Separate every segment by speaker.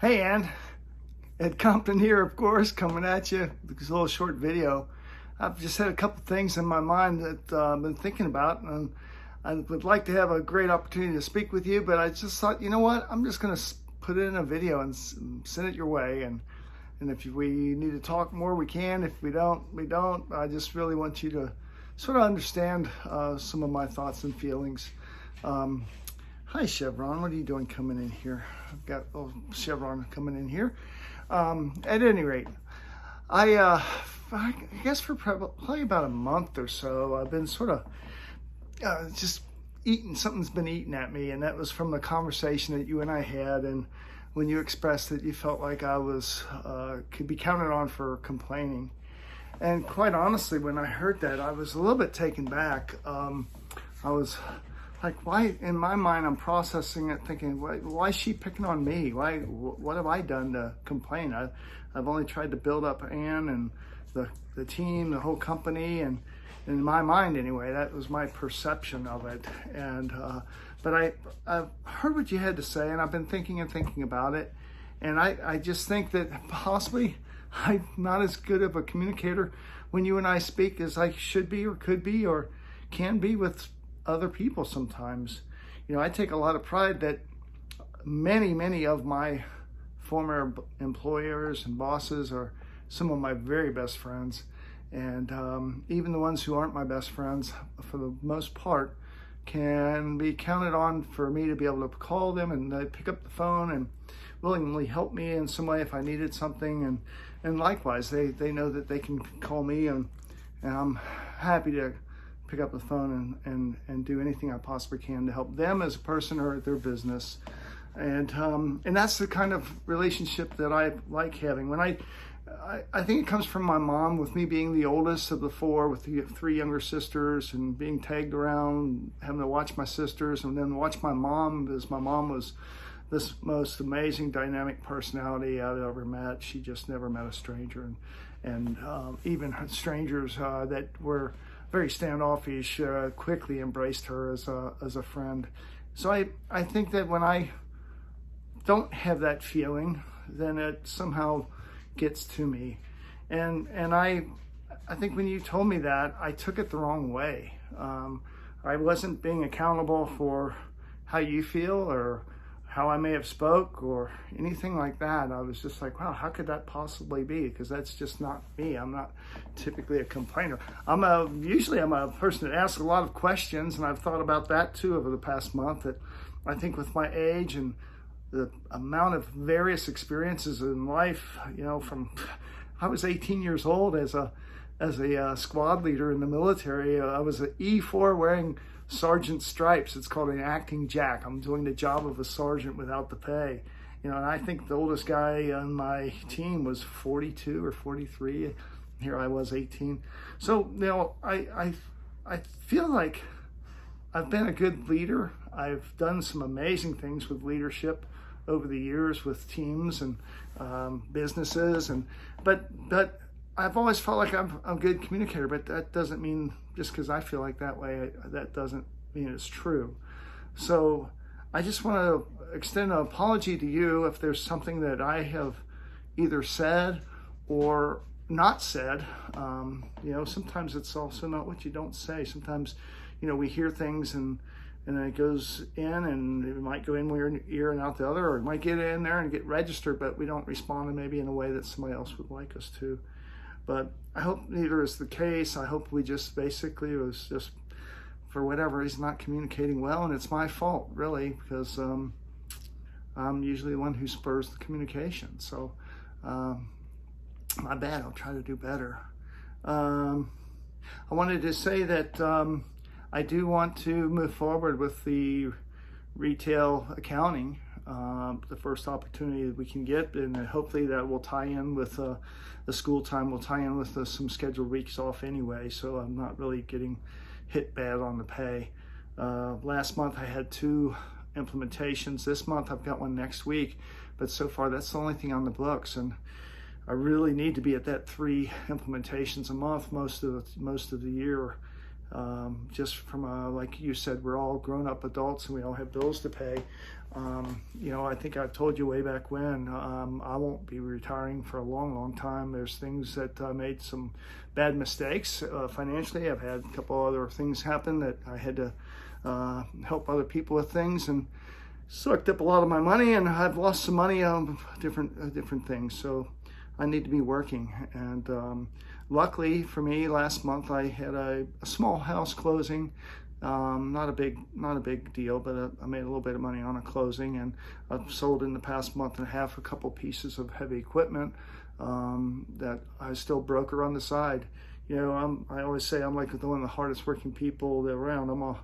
Speaker 1: Hey, Ann. Ed Compton here, of course, coming at you with this little short video. I've just had a couple things in my mind that I've been thinking about, and I would like to have a great opportunity to speak with you, but I just thought, you know what, I'm just going to put it in a video and send it your way, and if we need to talk more, we can. If we don't, we don't. I just really want you to sort of understand some of my thoughts and feelings. Hi, Chevron. What are you doing coming in here? I've got Chevron coming in here. At any rate, I guess for probably about a month or so, I've been sort of just eating. Something's been eating at me, and that was from the conversation that you and I had, and when you expressed that you felt like I was could be counted on for complaining. And quite honestly, when I heard that, I was a little bit taken back. I was like, why? In my mind, I'm processing it, thinking, why is she picking on me? What have I done to complain? I've only tried to build up Ann and the team, the whole company, and in my mind, anyway, that was my perception of it. And but I've heard what you had to say, and I've been thinking about it, and I just think that possibly I'm not as good of a communicator when you and I speak as I should be, or could be, or can be with other people sometimes. You know, I take a lot of pride that many of my former employers and bosses are some of my very best friends. And even the ones who aren't my best friends, for the most part, can be counted on for me to be able to call them, and they pick up the phone and willingly help me in some way if I needed something. And likewise, they know that they can call me, and I'm happy to pick up the phone and do anything I possibly can to help them as a person or their business. And that's the kind of relationship that I like having. When I think it comes from my mom, with me being the oldest of the four, with the three younger sisters, and being tagged around, having to watch my sisters and then watch my mom, because my mom was this most amazing dynamic personality I've ever met. She just never met a stranger, and even strangers that were very standoffish quickly embraced her as a friend. So I think that when I don't have that feeling, then it somehow gets to me. And I think when you told me that, I took it the wrong way. I wasn't being accountable for how you feel or how I may have spoke or anything like that. I was just like, wow, how could that possibly be? Because that's just not me. I'm not typically a complainer. Usually I'm a person that asks a lot of questions, and I've thought about that too over the past month. That I think with my age and the amount of various experiences in life, you know, from I was 18 years old as a squad leader in the military. I was an E4 wearing sergeant stripes. It's called an acting jack. I'm doing the job of a sergeant without the pay. You know, and I think the oldest guy on my team was 42 or 43. Here I was 18. So, you know, I feel like I've been a good leader. I've done some amazing things with leadership over the years with teams and businesses, but I've always felt like I'm a good communicator. But that doesn't mean, just because I feel like that way, that doesn't mean it's true. So I just want to extend an apology to you if there's something that I have either said or not said. You know, sometimes it's also not what you don't say. Sometimes, you know, we hear things and then it goes in, and it might go in one ear and out the other, or it might get in there and get registered, but we don't respond maybe in a way that somebody else would like us to. But I hope neither is the case. I hope we just basically was just, for whatever reason, not communicating well, and it's my fault, really, because I'm usually the one who spurs the communication. So my bad. I'll try to do better. I wanted to say that I do want to move forward with the retail accounting, the first opportunity that we can get, and hopefully that will tie in with the school time, will tie in with some scheduled weeks off anyway, so I'm not really getting hit bad on the pay. Last month I had 2 implementations. This month I've got one next week, but so far that's the only thing on the books, and I really need to be at that 3 implementations a month most of the year. Just from like you said, we're all grown-up adults and we all have bills to pay. I think I've told you way back when, I won't be retiring for a long, long time. There's things that I made some bad mistakes financially. I've had a couple other things happen that I had to help other people with things, and sucked up a lot of my money, and I've lost some money on different things. So I need to be working. And luckily for me, last month I had a small house closing. Not a big deal, but I made a little bit of money on a closing, and I've sold in the past month and a half a couple pieces of heavy equipment that I still broker on the side. I always say I'm like one of the hardest working people around.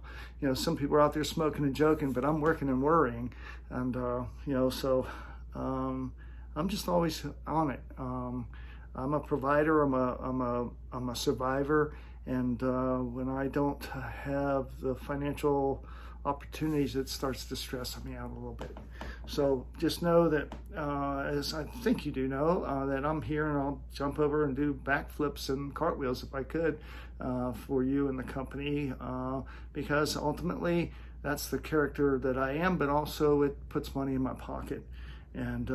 Speaker 1: Some people are out there smoking and joking, but I'm working and worrying, and so I'm just always on it. I'm a provider. I'm a survivor. And when I don't have the financial opportunities, it starts to stress me out a little bit. So just know that, as I think you do know, that I'm here, and I'll jump over and do backflips and cartwheels if I could for you and the company, because ultimately that's the character that I am, but also it puts money in my pocket. And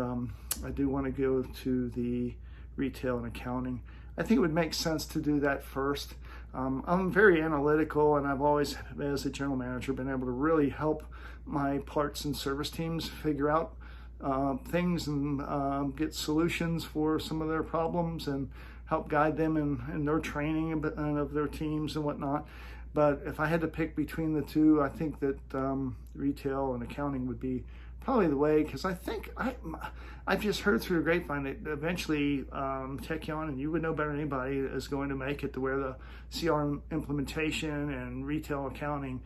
Speaker 1: I do want to go to the retail and accounting. I think it would make sense to do that first. I'm very analytical, and I've always, as a general manager, been able to really help my parts and service teams figure out things and get solutions for some of their problems, and help guide them in their training of their teams and whatnot. But if I had to pick between the two, I think that retail and accounting would be probably the way, because I think I've just heard through the grapevine that eventually Tekion, and you would know better than anybody, is going to make it to where the CRM implementation and retail accounting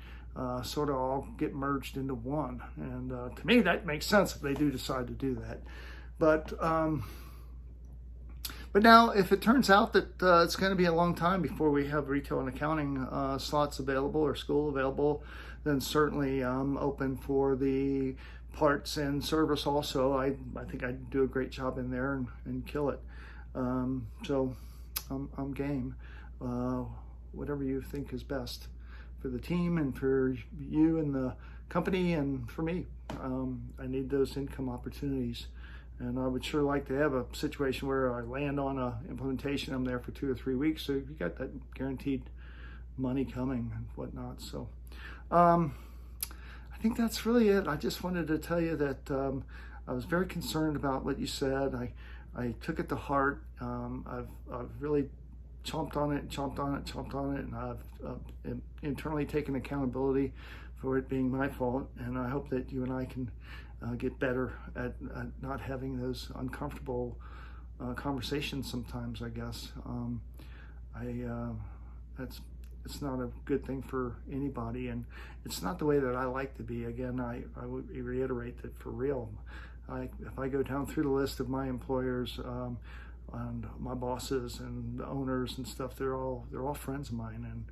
Speaker 1: sort of all get merged into one. And to me, that makes sense if they do decide to do that. But now, if it turns out that it's going to be a long time before we have retail and accounting slots available or school available, then certainly I'm open for the parts and service also. I think I'd do a great job in there and kill it. So I'm game. Whatever you think is best for the team and for you and the company and for me. I need those income opportunities. And I would sure like to have a situation where I land on a implementation, I'm there for 2 or 3 weeks, so you got that guaranteed money coming and whatnot. So I think that's really it. I just wanted to tell you that I was very concerned about what you said. I took it to heart. I've really chomped on it, and I've internally taken accountability for it being my fault. And I hope that you and I can get better at not having those uncomfortable conversations sometimes, I guess. It's not a good thing for anybody, and it's not the way that I like to be. Again, I would reiterate that for real. If I go down through the list of my employers and my bosses and the owners and stuff, they're all friends of mine,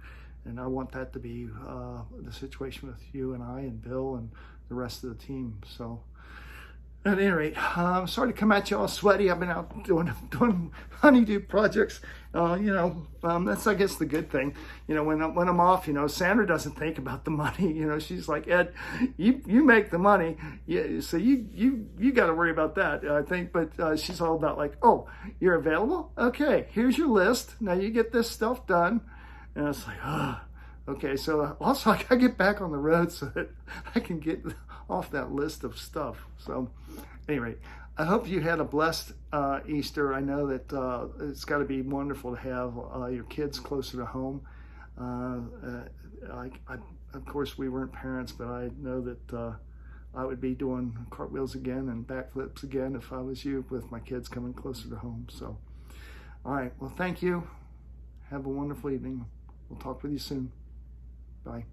Speaker 1: and I want that to be the situation with you and I and Bill and the rest of the team. So at any rate, I'm sorry to come at you all sweaty. I've been out doing honeydew projects. That's, I guess, the good thing. When I'm off, Sandra doesn't think about the money. She's like, Ed, you make the money. Yeah, so you got to worry about that, I think. But she's all about like, oh, you're available? Okay, here's your list. Now you get this stuff done. And it's like, okay. So also I got to get back on the road so that I can get off that list of stuff. So anyway, I hope you had a blessed Easter. I know that it's got to be wonderful to have your kids closer to home. Of course, we weren't parents, but I know that I would be doing cartwheels again and backflips again if I was you, with my kids coming closer to home. So, all right. Well, thank you. Have a wonderful evening. We'll talk with you soon. Bye.